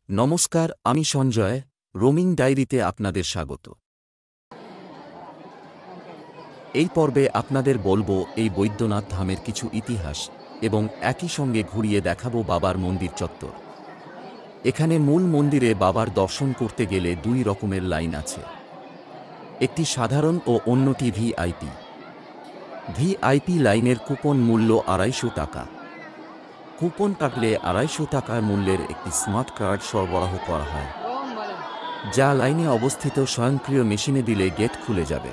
নমস্কার, আমি সঞ্জয়। রোমিং ডায়েরিতে আপনাদের স্বাগত। এই পর্বে আপনাদের বলবো এই বৈদ্যনাথ ধামের কিছু ইতিহাস এবং একই সঙ্গে ঘুরিয়ে দেখাবো বাবার মন্দির চত্বর। এখানে মূল মন্দিরে বাবার দর্শন করতে গেলে দুই রকমের লাইন আছে, একটি সাধারণ ও অন্যটি ভিআইপি। ভিআইপি লাইনের কুপন মূল্য ২৫০ টাকা। কুপন কাটলে ২৫০ টাকার মূল্যের একটি স্মার্ট কার্ড সরবরাহ করা হয়, যা লাইনে অবস্থিত স্বয়ংক্রিয় মেশিনে দিলে গেট খুলে যাবে।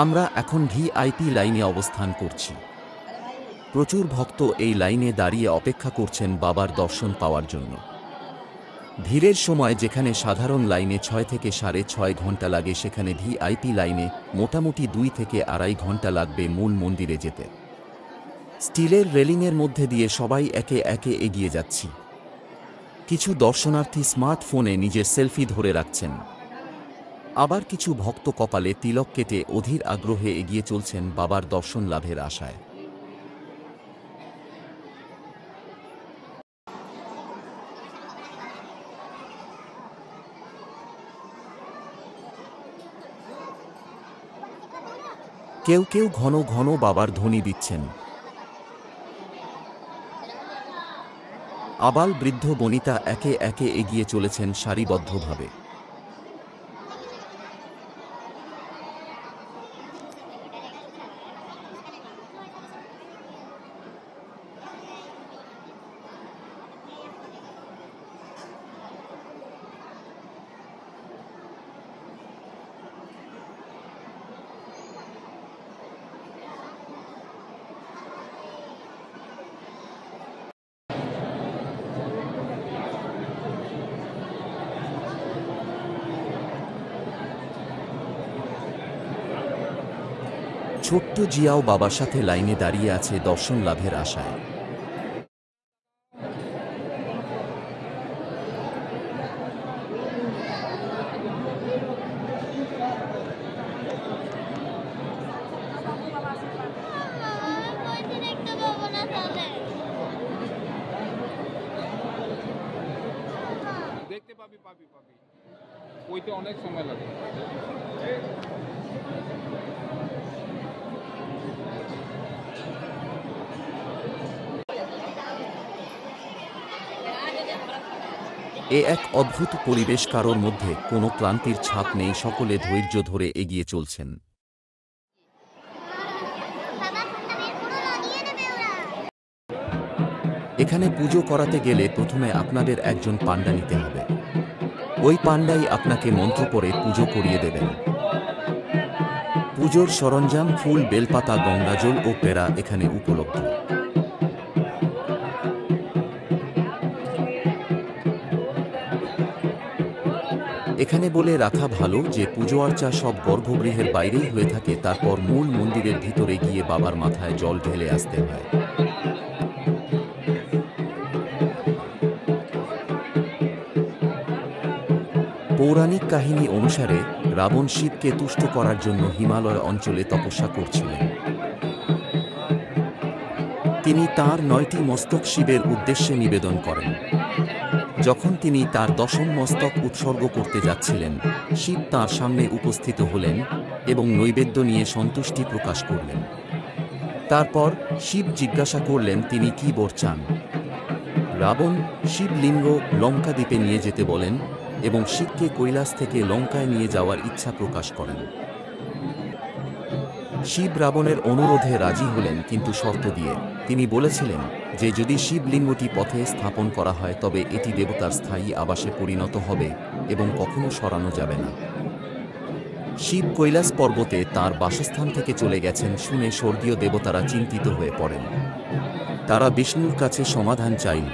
আমরা এখন ভিআইপি লাইনে অবস্থান করছি। প্রচুর ভক্ত এই লাইনে দাঁড়িয়ে অপেক্ষা করছেন বাবার দর্শন পাওয়ার জন্য। ভিড়ের সময় যেখানে সাধারণ লাইনে ৬ থেকে ৬.৫ ঘন্টা লাগে, সেখানে ভিআইপি লাইনে মোটামুটি ২ থেকে ২.৫ ঘন্টা লাগবে মূল মন্দিরে যেতে। স্টিলের রেলিংয়ের মধ্যে দিয়ে সবাই একে একে এগিয়ে যাচ্ছি। কিছু দর্শনার্থী স্মার্টফোনে নিজের সেলফি ধরে রাখছেন, আবার কিছু ভক্ত কপালে তিলক কেটে অধীর আগ্রহে এগিয়ে চলছেন বাবার দর্শন লাভের আশায়। কেউ কেউ ঘন ঘন বাবার ধ্বনি দিচ্ছেন। আবাল বৃদ্ধ বনিতা একে একে এগিয়ে চলেছেন সারিবদ্ধভাবে। ছোট্ট জিয়াও বাবার সাথে লাইনে দাঁড়িয়ে আছে দর্শন লাভের আশায়। দেখতে পাবি পাবি পাবি ওইটা অনেক সময় লাগে। এ এক অদ্ভুত পরিবেশ, কারোর মধ্যে কোনো ক্লান্তির ছাপ নেই, সকলে ধৈর্য ধরে এগিয়ে চলছেন। এখানে পুজো করাতে গেলে প্রথমে আপনাদের একজন পাণ্ডা নিতে হবে। ওই পাণ্ডাই আপনাকে মন্ত্র পড়ে পুজো করিয়ে দেবেন। পুজোর সরঞ্জাম, ফুল, বেলপাতা, গঙ্গাজল ও পেড়া এখানে উপলব্ধ। এখানে বলে রাখা ভালো যে পুজো আর্চা সব গর্ভগৃহের বাইরেই হয়ে থাকে, তারপর মূল মন্দিরের ভিতরে গিয়ে বাবার মাথায় জল ঢেলে আসতে হয়। পৌরাণিক কাহিনী অনুসারে রাবণ শিবকে তুষ্ট করার জন্য হিমালয় অঞ্চলে তপস্যা করছিলেন। তিনি তাঁর ৯টি মস্তক শিবের উদ্দেশ্যে নিবেদন করেন। যখন তিনি তার ১০ম মস্তক উৎসর্গ করতে যাচ্ছিলেন, শিব তাঁর সামনে উপস্থিত হলেন এবং নৈবেদ্য নিয়ে সন্তুষ্টি প্রকাশ করলেন। তারপর শিব জিজ্ঞাসা করলেন তিনি কি বর চান। রাবণ শিবলিঙ্গ লঙ্কা দ্বীপে নিয়ে যেতে বলেন এবং শিবকে কৈলাস থেকে লঙ্কায় নিয়ে যাওয়ার ইচ্ছা প্রকাশ করেন। শিব রাবণের অনুরোধে রাজি হলেন, কিন্তু শর্ত দিয়ে। তিনি বলেছিলেন যে যদি শিবলিঙ্গটি পথে স্থাপন করা হয় তবে এটি দেবতার স্থায়ী আবাসে পরিণত হবে এবং কখনো সরানো যাবে না। শিব কৈলাস পর্বতে তাঁর বাসস্থান থেকে চলে গেছেন শুনে স্বর্গীয় দেবতারা চিন্তিত হয়ে পড়েন। তারা বিষ্ণুর কাছে সমাধান চাইল।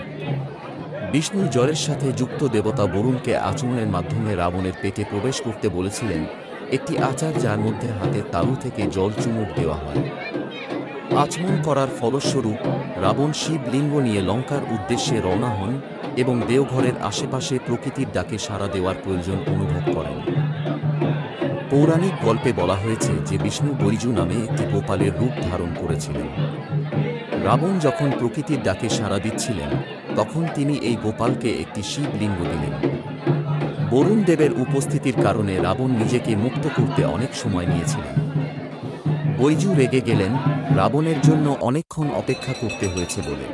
বিষ্ণু জলের সাথে যুক্ত দেবতা বরুণকে আচমনের মাধ্যমে রাবণের পেটে প্রবেশ করতে বলেছিলেন, একটি আচার যার মধ্যে হাতের তালু থেকে জল চুমুক দেওয়া হয়। আচমন করার ফলস্বরূপ রাবণ শিবলিঙ্গ নিয়ে লঙ্কার উদ্দেশ্যে রওনা হন এবং দেওঘরের আশেপাশে প্রকৃতির ডাকে সাড়া দেওয়ার প্রয়োজন অনুভব করেন। পৌরাণিক গল্পে বলা হয়েছে যে বিষ্ণু বৈজু নামে একটি গোপালের রূপ ধারণ করেছিলেন। রাবণ যখন প্রকৃতির ডাকে সাড়া দিচ্ছিলেন, তখন তিনি এই গোপালকে একটি শিবলিঙ্গ দিলেন। বরুণ দেবের উপস্থিতির কারণে রাবণ নিজেকে মুক্ত করতে অনেক সময় নিয়েছিলেন। বৈজু রেগে গেলেন রাবণের জন্য অনেকক্ষণ অপেক্ষা করতে হয়েছে বলে।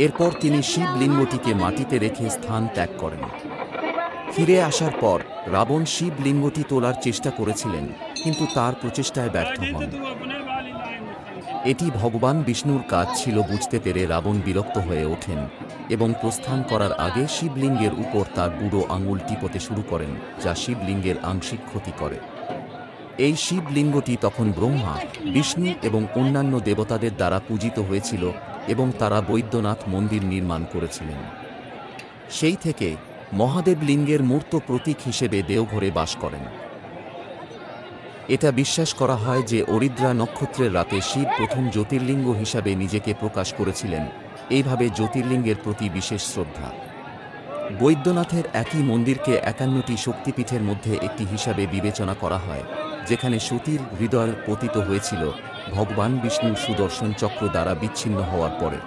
এরপর তিনি শিবলিঙ্গটিকে মাটিতে রেখে স্থান ত্যাগ করেন। ফিরে আসার পর রাবণ শিবলিঙ্গটি তোলার চেষ্টা করেছিলেন, কিন্তু তার প্রচেষ্টায় ব্যর্থ হন। এটি ভগবান বিষ্ণুর কাজ ছিল বুঝতে পেরে রাবণ বিরক্ত হয়ে ওঠেন এবং প্রস্থান করার আগে শিবলিঙ্গের উপর তার বুড়ো আঙুল টিপতে শুরু করেন, যা শিবলিঙ্গের আংশিক ক্ষতি করে। এই শিবলিঙ্গটি তখন ব্রহ্মা, বিষ্ণু এবং অন্যান্য দেবতাদের দ্বারা পূজিত হয়েছিল এবং তারা বৈদ্যনাথ মন্দির নির্মাণ করেছিলেন। সেই থেকে মহাদেব লিঙ্গের মূর্ত প্রতীক হিসেবে দেওঘরে বাস করেন। এটা বিশ্বাস করা হয় যে অরিদ্রা নক্ষত্রের রাতে শিব প্রথম জ্যোতির্লিঙ্গ হিসাবে নিজেকে প্রকাশ করেছিলেন। এইভাবে জ্যোতির্লিঙ্গের প্রতি বিশেষ শ্রদ্ধা। বৈদ্যনাথের একই মন্দিরকে ৫১টি শক্তিপীঠের মধ্যে একটি হিসাবে বিবেচনা করা হয়, যেখানে সতীর হৃদয় পতিত হয়েছিল ভগবান বিষ্ণুর সুদর্শন চক্র দ্বারা বিচ্ছিন্ন হওয়ার পরে।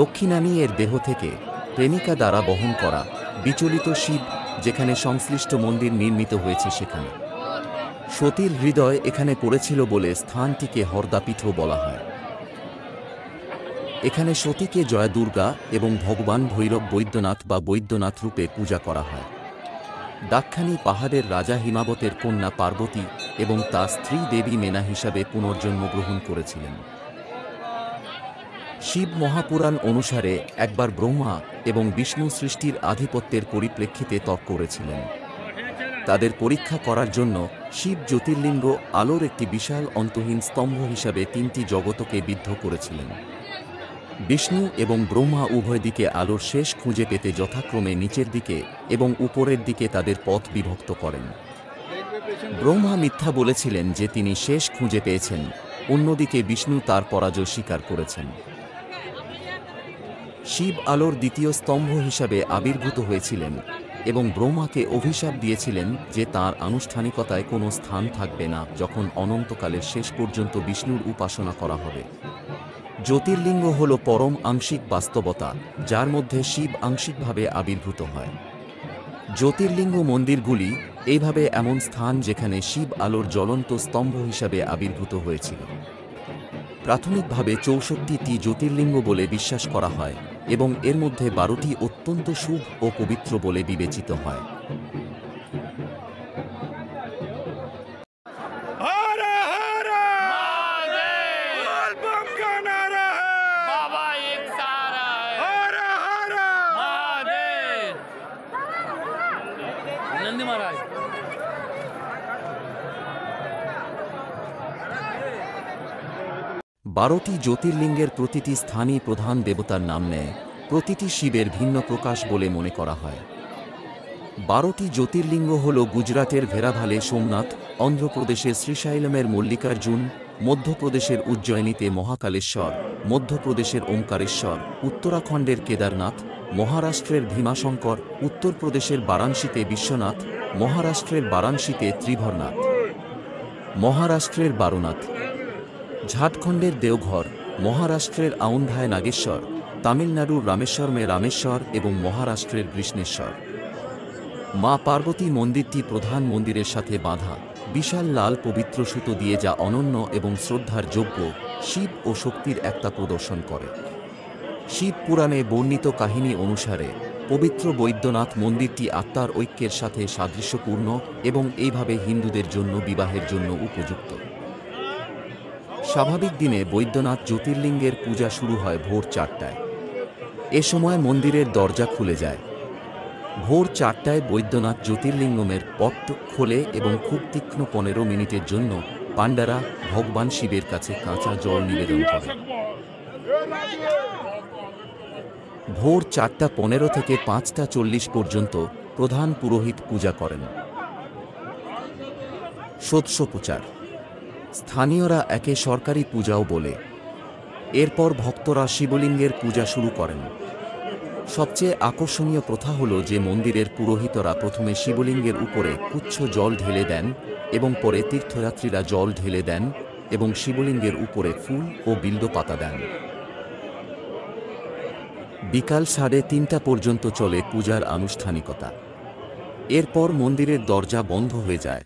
দক্ষিণানী এর দেহ থেকে প্রেমিকা দ্বারা বহন করা বিচলিত শিব, যেখানে সংশ্লিষ্ট মন্দির নির্মিত হয়েছে সেখানে সতীর হৃদয় এখানে পড়েছিল বলে স্থানটিকে হরদাপীঠও বলা হয়। এখানে সতীকে জয়া দুর্গা এবং ভগবান ভৈরব বৈদ্যনাথ বা বৈদ্যনাথ রূপে পূজা করা হয়। দাক্ষাণী পাহাড়ের রাজা হিমাবতের কন্যা পার্বতী এবং তার স্ত্রী দেবী মেনা হিসাবে পুনর্জন্ম গ্রহণ করেছিলেন। শিব মহাপুরাণ অনুসারে একবার ব্রহ্মা এবং বিষ্ণু সৃষ্টির আধিপত্যের পরিপ্রেক্ষিতে তর্ক করেছিলেন। তাদের পরীক্ষা করার জন্য শিব জ্যোতির্লিঙ্গ আলোর একটি বিশাল অন্তহীন স্তম্ভ হিসাবে ৩টি জগতকে বিদ্ধ করেছিলেন। বিষ্ণু এবং ব্রহ্মা উভয় দিকে আলোর শেষ খুঁজে পেতে যথাক্রমে নিচের দিকে এবং উপরের দিকে তাদের পথ বিভক্ত করেন। ব্রহ্মা মিথ্যা বলেছিলেন যে তিনি শেষ খুঁজে পেয়েছেন, অন্যদিকে বিষ্ণু তার পরাজয় স্বীকার করেছেন। শিব আলোর দ্বিতীয় স্তম্ভ হিসাবে আবির্ভূত হয়েছিলেন এবং ব্রহ্মাকে অভিশাপ দিয়েছিলেন যে তাঁর আনুষ্ঠানিকতায় কোনো স্থান থাকবে না যখন অনন্তকালের শেষ পর্যন্ত বিষ্ণুর উপাসনা করা হবে। জ্যোতির্লিঙ্গ হল পরম আংশিক বাস্তবতা, যার মধ্যে শিব আংশিকভাবে আবির্ভূত হয়। জ্যোতির্লিঙ্গ মন্দিরগুলি এইভাবে এমন স্থান যেখানে শিব আলোর জ্বলন্ত স্তম্ভ হিসাবে আবির্ভূত হয়েছিল। প্রাথমিকভাবে ৬৪টি জ্যোতির্লিঙ্গ বলে বিশ্বাস করা হয় এবং এর মধ্যে ১২টি অত্যন্ত শুভ ও পবিত্র বলে বিবেচিত হয়। नंदी महाराज ১২টি জ্যোতির্লিঙ্গের প্রতিটি স্থানই প্রধান দেবতার নাম নেয়, প্রতিটি শিবের ভিন্ন প্রকাশ বলে মনে করা হয়। ১২টি জ্যোতির্লিঙ্গ হল গুজরাটের ভেরাভালে সোমনাথ, অন্ধ্রপ্রদেশের শ্রীশাইলমের মল্লিকার্জুন, মধ্যপ্রদেশের উজ্জয়িনীতে মহাকালেশ্বর, মধ্যপ্রদেশের ওঙ্কারেশ্বর, উত্তরাখণ্ডের কেদারনাথ, মহারাষ্ট্রের ভীমাশঙ্কর, উত্তরপ্রদেশের বারাণসীতে বিশ্বনাথ, মহারাষ্ট্রের বারাণসীতে ত্রিভরনাথ, মহারাষ্ট্রের বারনাথ, ঝাড়খণ্ডের দেওঘর, মহারাষ্ট্রের আউন্ধায় নাগেশ্বর, তামিলনাড়ুর রামেশ্বরমে রামেশ্বর এবং মহারাষ্ট্রের কৃষ্ণেশ্বর। মা পার্বতী মন্দিরটি প্রধান মন্দিরের সাথে বাঁধা বিশাল লাল পবিত্র সুতো দিয়ে, যা অনন্য এবং শ্রদ্ধার যোগ্য শিব ও শক্তির একতা প্রদর্শন করে। শিব পুরাণে বর্ণিত কাহিনী অনুসারে পবিত্র বৈদ্যনাথ মন্দিরটি আত্মার ঐক্যের সাথে সাদৃশ্যপূর্ণ এবং এইভাবে হিন্দুদের জন্য বিবাহের জন্য উপযুক্ত। স্বাভাবিক দিনে বৈদ্যনাথ জ্যোতির্লিঙ্গের পূজা শুরু হয় ভোর ৪টায়। এ সময় মন্দিরের দরজা খুলে যায়। ভোর ৪টায় বৈদ্যনাথ জ্যোতির্লিঙ্গমের পট খোলে এবং খুব তীক্ষ্ণ ১৫ মিনিটের জন্য পাণ্ডারা ভগবান শিবের কাছে কাঁচা জল নিবেদন করে। ভোর ৪টা ১৫ থেকে ৫টা ৪০ পর্যন্ত প্রধান পুরোহিত পূজা করেন। ষোড়শোপচার স্থানীয়রা একে সরকারি পূজাও বলে। এরপর ভক্তরা শিবলিঙ্গের পূজা শুরু করেন। সবচেয়ে আকর্ষণীয় প্রথা হল যে মন্দিরের পুরোহিতরা প্রথমে শিবলিঙ্গের উপরে কুচ্ছ জল ঢেলে দেন এবং পরে তীর্থযাত্রীরা জল ঢেলে দেন এবং শিবলিঙ্গের উপরে ফুল ও বিল্ব পাতা দেন। বিকাল 3:30 পর্যন্ত চলে পূজার আনুষ্ঠানিকতা। এরপর মন্দিরের দরজা বন্ধ হয়ে যায়।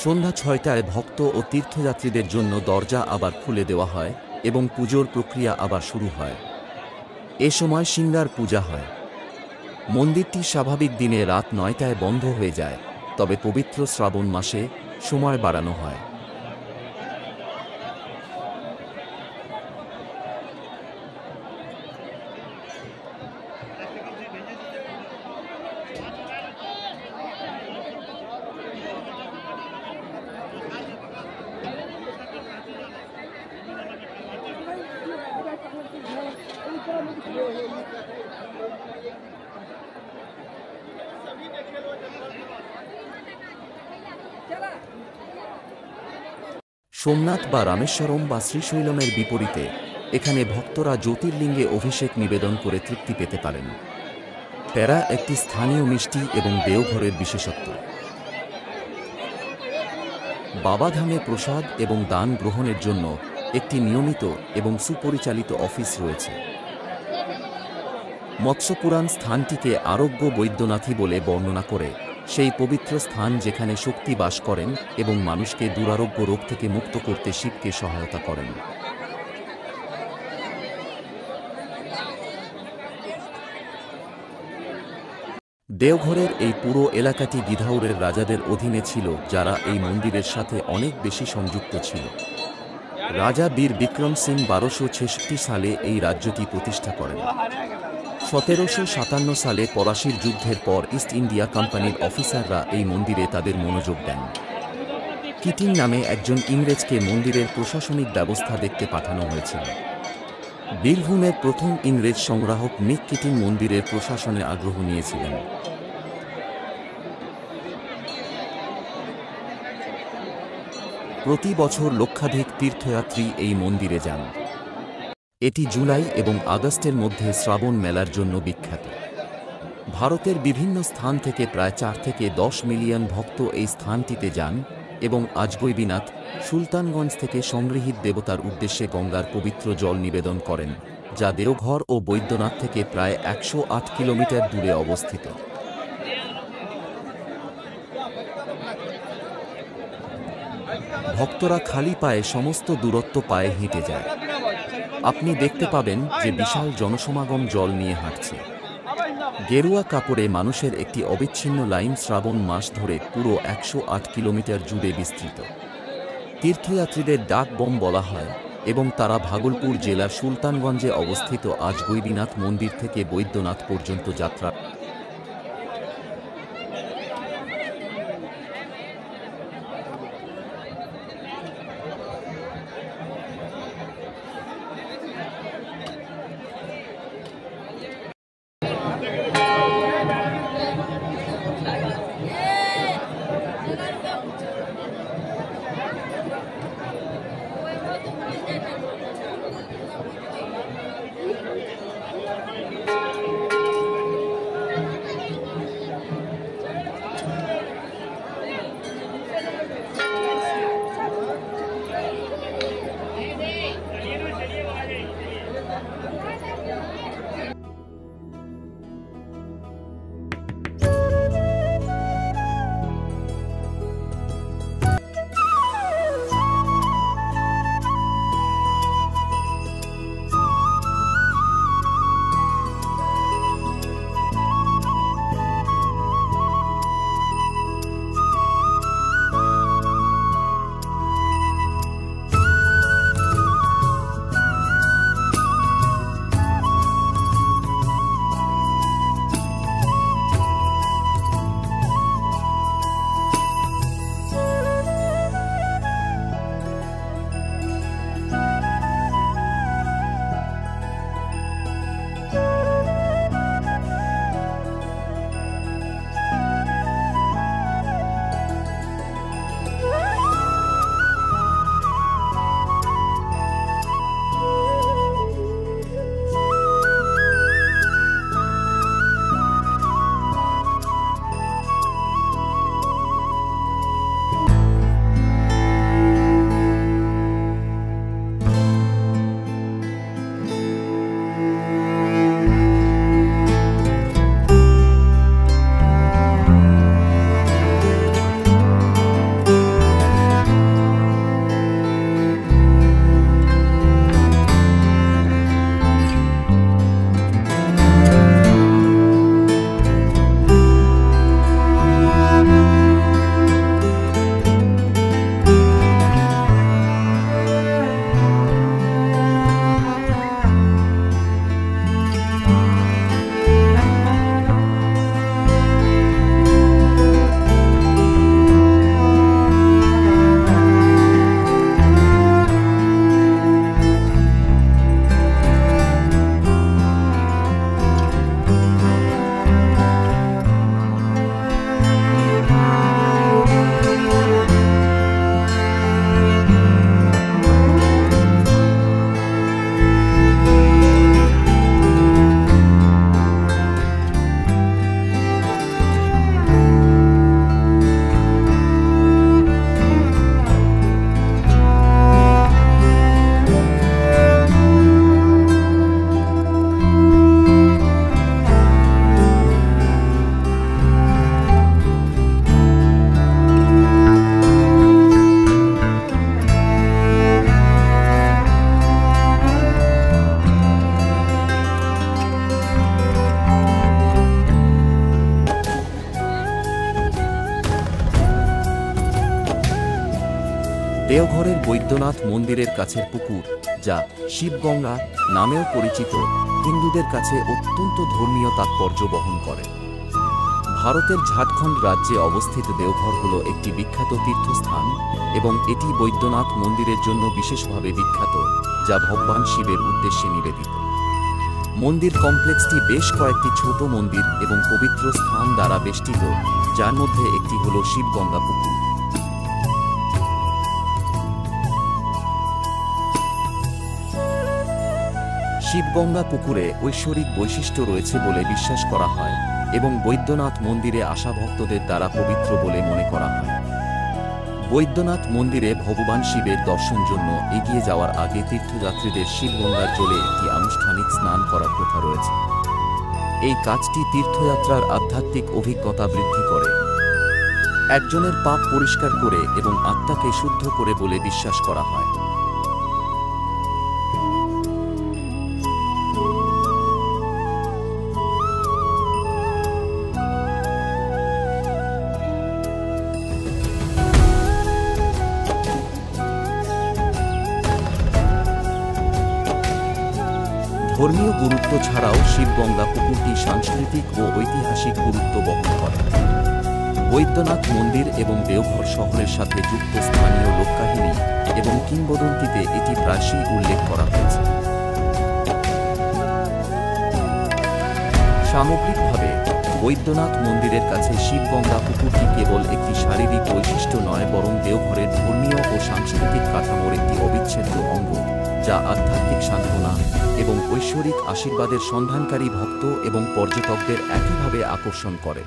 সন্ধ্যা 6টায় ভক্ত ও তীর্থযাত্রীদের জন্য দরজা আবার খুলে দেওয়া হয় এবং পুজোর প্রক্রিয়া আবার শুরু হয়। এ সময় সিঙ্গার পূজা হয়। মন্দিরটি স্বাভাবিক দিনে রাত 9টায় বন্ধ হয়ে যায়, তবে পবিত্র শ্রাবণ মাসে সময় বাড়ানো হয়। সোমনাথ বা রামেশ্বরম বা শ্রীশৈলমের বিপরীতে এখানে ভক্তরা জ্যোতির্লিঙ্গে অভিষেক নিবেদন করে তৃপ্তি পেতে পারেন। প্যারা একটি স্থানীয় মিষ্টি এবং দেওঘরের বিশেষত্ব। বাবাধামে প্রসাদ এবং দান গ্রহণের জন্য একটি নিয়মিত এবং সুপরিচালিত অফিস রয়েছে। মৎস্যপুরাণ স্থানটিকে আরোগ্য বৈদ্যনাথী বলে বর্ণনা করে, সেই পবিত্র স্থান যেখানে শক্তি বাস করেন এবং মানুষকে দুরারোগ্য রোগ থেকে মুক্ত করতে শিবকে সহায়তা করেন। দেওঘরের এই পুরো এলাকাটি গিধাউরের রাজাদের অধীনে ছিল, যারা এই মন্দিরের সাথে অনেক বেশি সংযুক্ত ছিল। রাজা বীর বিক্রম সিং 1266 সালে এই রাজ্যটি প্রতিষ্ঠা করেন। 1757 সালে পলাশির যুদ্ধের পর ইস্ট ইন্ডিয়া কোম্পানির অফিসাররা এই মন্দিরে তাদের মনোযোগ দেন। কিটিং নামে একজন ইংরেজকে মন্দিরের প্রশাসনিক ব্যবস্থা দেখতে পাঠানো হয়েছিল। বীরভূমের প্রথম ইংরেজ সংগ্রাহক নিক কিটিং মন্দিরের প্রশাসনে আগ্রহ নিয়েছিলেন। প্রতি বছর লক্ষাধিক তীর্থযাত্রী এই মন্দিরে যান। এটি জুলাই এবং আগস্টের মধ্যে শ্রাবণ মেলার জন্য বিখ্যাত। ভারতের বিভিন্ন স্থান থেকে প্রায় 4 থেকে 10 মিলিয়ন ভক্ত এই স্থানটিতে যান এবং আজগৈবিনাথ, সুলতানগঞ্জ থেকে সংগৃহীত দেবতার উদ্দেশ্যে গঙ্গার পবিত্র জল নিবেদন করেন, যা দেওঘর ও বৈদ্যনাথ থেকে প্রায় 108 কিলোমিটার দূরে অবস্থিত। ভক্তরা খালি পায়ে সমস্ত দূরত্ব পায়ে হেঁটে যায়। আপনি দেখতে পাবেন যে বিশাল জনসমাগম জল নিয়ে হাঁটছে। গেরুয়া কাপড়ে মানুষের একটি অবিচ্ছিন্ন লাইন শ্রাবণ মাস ধরে পুরো 108 কিলোমিটার জুড়ে বিস্তৃত। তীর্থযাত্রীদের ডাক বম বলা হয় এবং তারা ভাগলপুর জেলার সুলতানগঞ্জে অবস্থিত আজগৈবিনাথ মন্দির থেকে বৈদ্যনাথ পর্যন্ত যাত্রা। দেওঘরের বৈদ্যনাথ মন্দিরের কাছের পুকুর, যা শিবগঙ্গা নামেও পরিচিত, হিন্দুদের কাছে অত্যন্ত ধর্মীয় তাৎপর্য বহন করে। ভারতের ঝাড়খণ্ড রাজ্যে অবস্থিত দেওঘর হল একটি বিখ্যাত তীর্থস্থান এবং এটি বৈদ্যনাথ মন্দিরের জন্য বিশেষভাবে বিখ্যাত, যা ভগবান শিবের উদ্দেশ্যে নিবেদিত। মন্দির কমপ্লেক্সটি বেশ কয়েকটি ছোট মন্দির এবং পবিত্র স্থান দ্বারা বেষ্টিত, যার মধ্যে একটি হল শিবগঙ্গা পুকুর। শিবগঙ্গা পুকুরে ঐশ্বরিক বৈশিষ্ট্য রয়েছে বলে বিশ্বাস করা হয় এবং বৈদ্যনাথ মন্দিরে আসা ভক্তদের দ্বারা পবিত্র বলে মনে করা হয়। বৈদ্যনাথ মন্দিরে ভগবান শিবের দর্শন জন্য এগিয়ে যাওয়ার আগে তীর্থযাত্রীদের শিবগঙ্গার জলে একটি আনুষ্ঠানিক স্নান করার প্রথা রয়েছে। এই কাজটি তীর্থযাত্রার আধ্যাত্মিক অভিজ্ঞতা বৃদ্ধি করে, একজনের পাপ পরিষ্কার করে এবং আত্মাকে শুদ্ধ করে বলে বিশ্বাস করা হয়। ধর্মীয় গুরুত্ব ছাড়াও শিবগঙ্গা পুকুরটি সাংস্কৃতিক ও ঐতিহাসিক গুরুত্ব বহন করে। বৈদ্যনাথ মন্দির এবং দেওঘর শহরের সাথে যুক্ত স্থানীয় লোককাহিনী এবং কিংবদন্তিতে এটি প্রায়শই উল্লেখ করা হয়েছে। সামগ্রিকভাবে বৈদ্যনাথ মন্দিরের কাছে শিবগঙ্গা পুকুরটি কেবল একটি শারীরিক বৈশিষ্ট্য নয়, বরং দেওঘরের ধর্মীয় ও সাংস্কৃতিক কাঠামোর একটি অবিচ্ছেদ্য অঙ্গ, যা আধ্যাত্মিক সান্ত্বনা এবং ঐশ্বরিক আশীর্বাদের সন্ধানকারী ভক্ত এবং পর্যটকদের একইভাবে আকর্ষণ করে।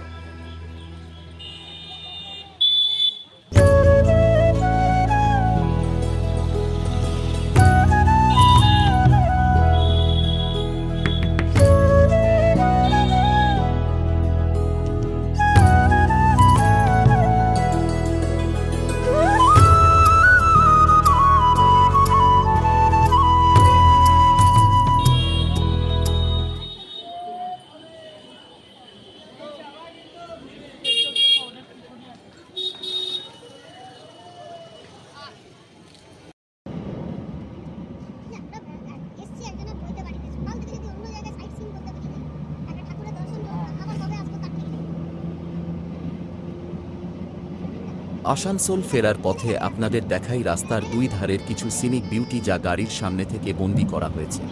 আসানসোল ফেরার পথে আপনাদের দেখাই রাস্তার দুই ধারের কিছু সিনিক বিউটি, যা গাড়ির সামনে থেকে বন্দী করা হয়েছে।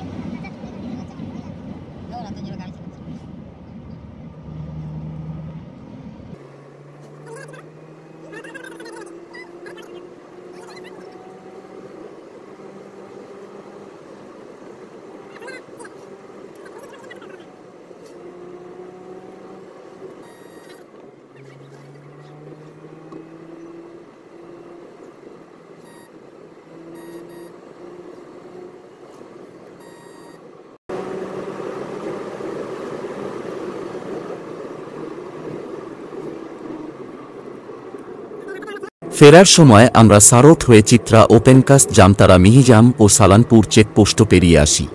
ফেরার সময় আমরা সারোট হয়ে চিত্রা, ওপেনকাস্ট, জামতারা, মিহিজাম ও সালানপুর চেকপোস্ট পেরিয়ে আসি।